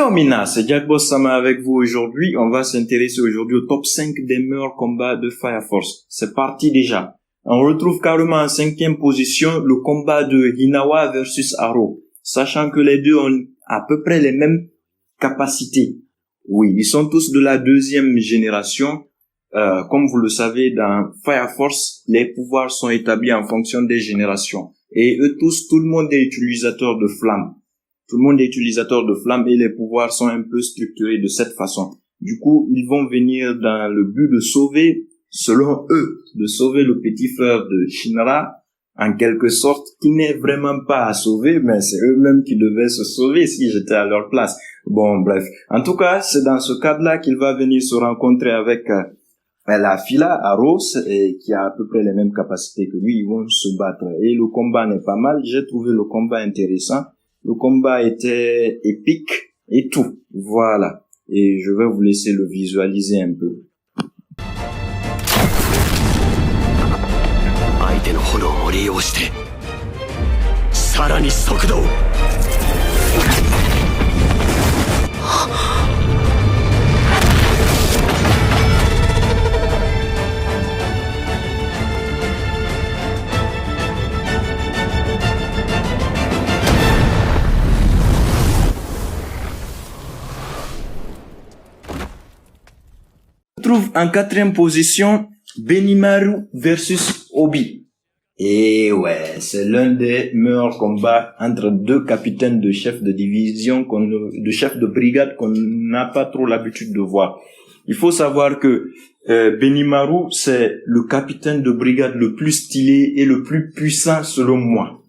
Yo Mina, c'est Jack Boss Sama avec vous aujourd'hui. On va s'intéresser aujourd'hui au top 5 des meilleurs combats de Fire Force. C'est parti déjà. On retrouve carrément en 5e position le combat de Hinawa versus Aro. Sachant que les deux ont à peu près les mêmes capacités. Oui, ils sont tous de la 2e génération. Comme vous le savez, dans Fire Force, les pouvoirs sont établis en fonction des générations. Et eux tous, tout le monde est utilisateur de flammes. Tout le monde est utilisateur de flammes et les pouvoirs sont un peu structurés de cette façon. Du coup, ils vont venir dans le but de sauver, selon eux, de sauver le petit frère de Shinra, en quelque sorte, qui n'est vraiment pas à sauver, mais c'est eux-mêmes qui devaient se sauver si j'étais à leur place. Bon, bref. En tout cas, c'est dans ce cadre-là qu'il va venir se rencontrer avec la Fila Aro, qui a à peu près les mêmes capacités que lui. Ils vont se battre. Et le combat n'est pas mal. J'ai trouvé le combat intéressant. Le combat était épique et tout. Voilà. Et je vais vous laisser le visualiser un peu. 相手の炎を利用してさらに速度を On trouve en 4e position Benimaru versus Obi. Et ouais, c'est l'un des meilleurs combats entre deux capitaines de chefs de division, de chefs de brigade qu'on n'a pas trop l'habitude de voir. Il faut savoir que Benimaru, c'est le capitaine de brigade le plus stylé et le plus puissant selon moi.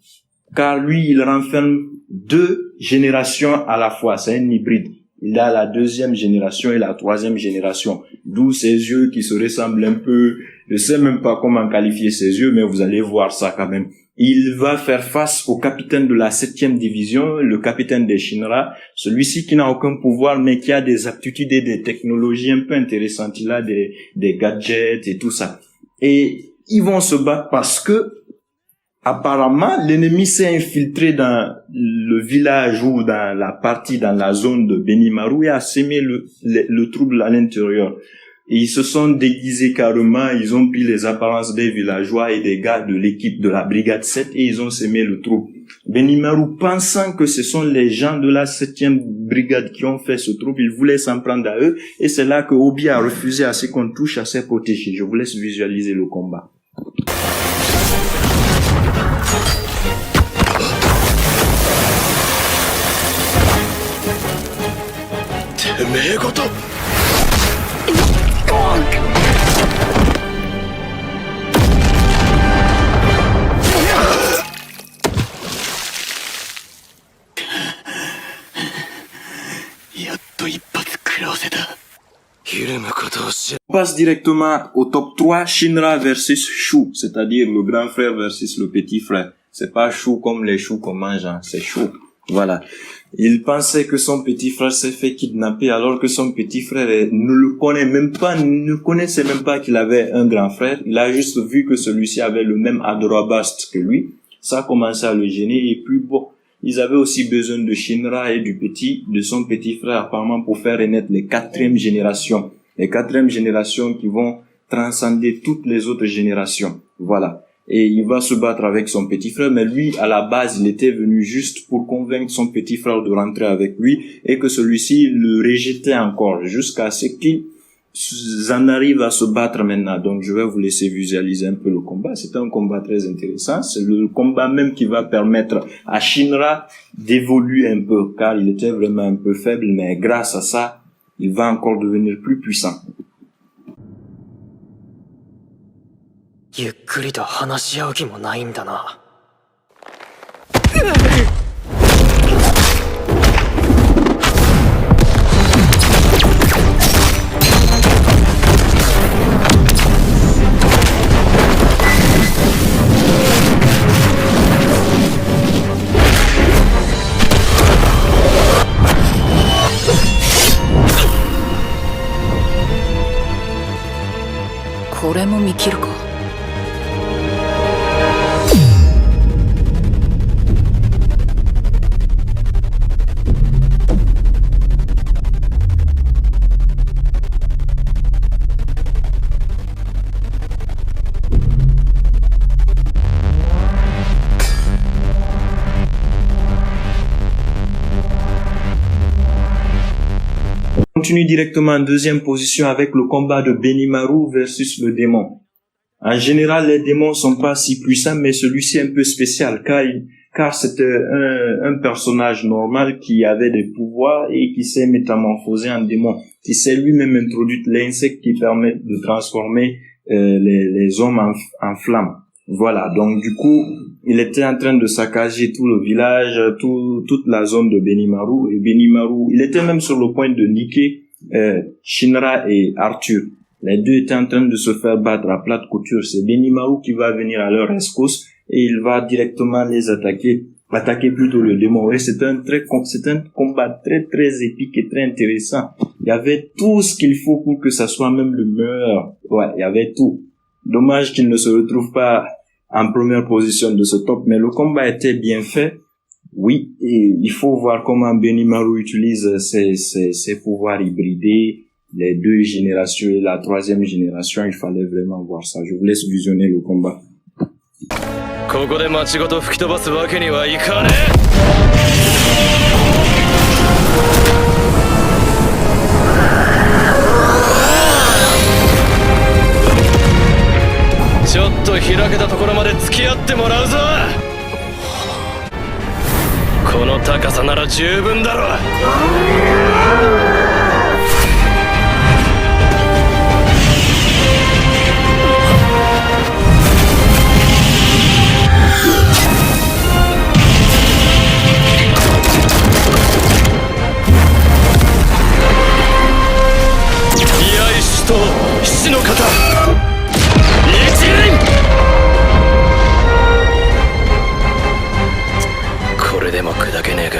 Car lui, il renferme 2 générations à la fois. C'est un hybride. Il a la 2e génération et la 3e génération. D'où ses yeux qui se ressemblent un peu. Je sais même pas comment qualifier ses yeux, mais vous allez voir ça quand même. Il va faire face au capitaine de la 7e division, le capitaine des Shinra. Celui-ci qui n'a aucun pouvoir, mais qui a des aptitudes et des technologies un peu intéressantes. Il a des gadgets et tout ça. Et ils vont se battre parce que apparemment, l'ennemi s'est infiltré dans le village ou dans la zone de Benimaru et a sémé le trouble à l'intérieur. Et ils se sont déguisés carrément, ils ont pris les apparences des villageois et des gars de l'équipe de la brigade 7 et ils ont sémé le trouble. Benimaru, pensant que ce sont les gens de la 7e brigade qui ont fait ce trouble, il voulait s'en prendre à eux et c'est là que Obi a refusé à ce qu'on touche à ses protégés. Je vous laisse visualiser le combat. てめえごとやっと一発食らわせた。ひるむことを知ら On passe directement au top 3, Shinra versus Shu, c'est-à-dire le grand frère versus le petit frère. C'est pas chou comme les choux qu'on mange, hein, c'est chou. Voilà. Il pensait que son petit frère s'est fait kidnapper alors que son petit frère ne connaissait même pas qu'il avait un grand frère. Il a juste vu que celui-ci avait le même Adorabast que lui. Ça a commencé à le gêner et puis bon, ils avaient aussi besoin de Shinra et de son petit frère apparemment pour faire renaître les 4e générations. Les 4e générations qui vont transcender toutes les autres générations. Voilà. Et il va se battre avec son petit frère, mais lui, à la base, il était venu juste pour convaincre son petit frère de rentrer avec lui et que celui-ci le rejetait encore jusqu'à ce qu'ils en arrivent à se battre maintenant. Donc, je vais vous laisser visualiser un peu le combat. C'est un combat très intéressant. C'est le combat même qui va permettre à Shinra d'évoluer un peu, car il était vraiment un peu faible, mais grâce à ça, il va encore devenir plus puissant. ゆっくりと話し合う気もないんだな。これも見切るか。continue directement en deuxième position avec le combat de Benimaru versus le démon. En général, les démons sont pas si puissants, mais celui-ci est un peu spécial car c'était un personnage normal qui avait des pouvoirs et qui s'est métamorphosé en démon, qui s'est lui-même introduit l'insecte qui permet de transformer les hommes en flammes. Voilà, donc du coup, il était en train de saccager tout le village, toute la zone de Benimaru, et Benimaru, il était même sur le point de niquer Shinra et Arthur. Les deux étaient en train de se faire battre à plate couture. C'est Benimaru qui va venir à leur rescousse et il va directement les attaquer plutôt le démon. Et c'est un combat très très épique et très intéressant. Il y avait tout ce qu'il faut pour que ça soit même le meilleur. Ouais, il y avait tout. Dommage qu'il ne se retrouve pas en première position de ce top, mais le combat était bien fait. Oui, et il faut voir comment Benimaru utilise ses pouvoirs hybridés, les deux générations et la troisième génération. Il fallait vraiment voir ça. Je vous laisse visionner le combat. ここで町ごと吹き飛ばすわけにはいかねえ。ちょっと開けたところまで付き合ってもらうぞ。この高さなら十分だろ。七の型一輪。これでも砕けねえか。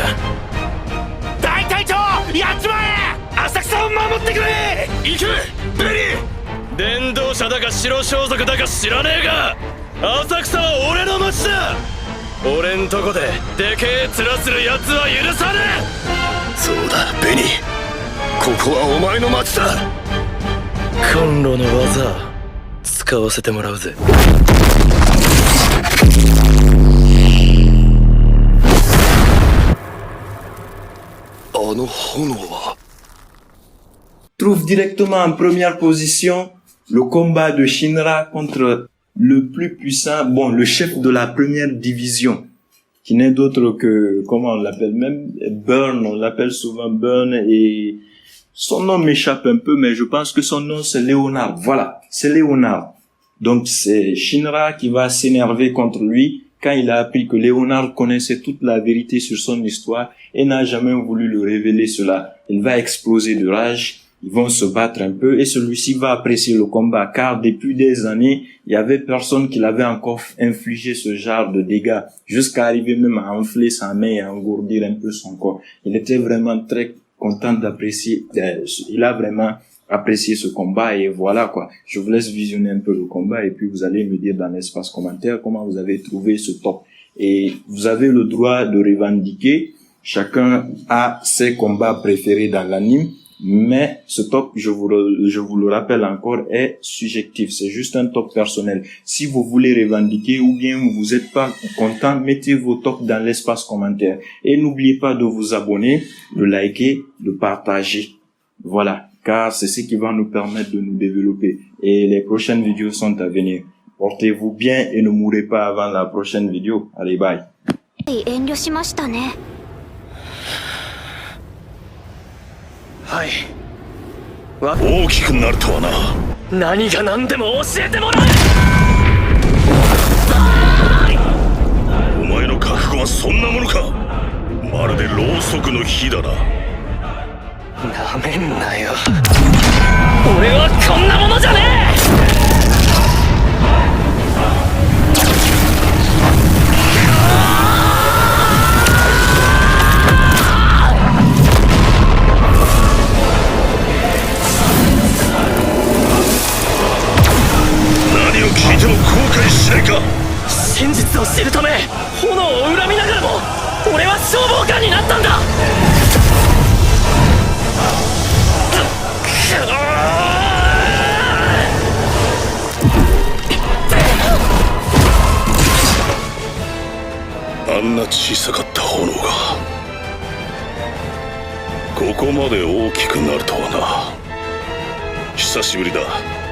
大隊長やっちまえ。浅草を守ってくれ。行けベリー。伝道者だか白装束だか知らねえが浅草は俺の町だ。俺んとこででけえ面する奴は許さねえ。そうだベニー、ここはお前の町だ。コンロの技使わせてもらうぜ。あの炎は Trouve directement en première position le combat de Shinra contre le plus puissant, le chef de la première division, qui n'est d'autre que, comment on l'appelle même, Burn, on l'appelle souvent Burn, et son nom m'échappe un peu, mais je pense que son nom c'est Léonard. Voilà, c'est Léonard. Donc c'est Shinra qui va s'énerver contre lui quand il a appris que Léonard connaissait toute la vérité sur son histoire et n'a jamais voulu le révéler cela. Il va exploser de rage, ils vont se battre un peu et celui-ci va apprécier le combat car depuis des années, il y avait personne qui l'avait encore infligé ce genre de dégâts jusqu'à arriver même à enfler sa main et à engourdir un peu son corps. Il était vraiment très content d'apprécier, il a vraiment apprécié ce combat et voilà quoi. Je vous laisse visionner un peu le combat et puis vous allez me dire dans l'espace commentaire comment vous avez trouvé ce top. Et vous avez le droit de revendiquer, chacun a ses combats préférés dans l'anime, mais ce top, je vous le rappelle encore, est subjectif, c'est juste un top personnel. Si vous voulez revendiquer ou bien vous n'êtes pas content, mettez vos tops dans l'espace commentaire. Et n'oubliez pas de vous abonner, de liker, de partager. Voilà, car c'est ce qui va nous permettre de nous développer. Et les prochaines vidéos sont à venir. Portez-vous bien et ne mourrez pas avant la prochaine vidéo. Allez, bye. 遠慮しましたね。はい。大きくなるとはな。何が何でも教えてもらえ。お前の覚悟はそんなものか。まるでろうそくの火だな。なめんなよ。俺はこんなものじゃねえ。聞いても後悔しないか。真実を知るため炎を恨みながらも俺は消防官になったんだ。あんな小さかった炎がここまで大きくなるとはな。久しぶりだ。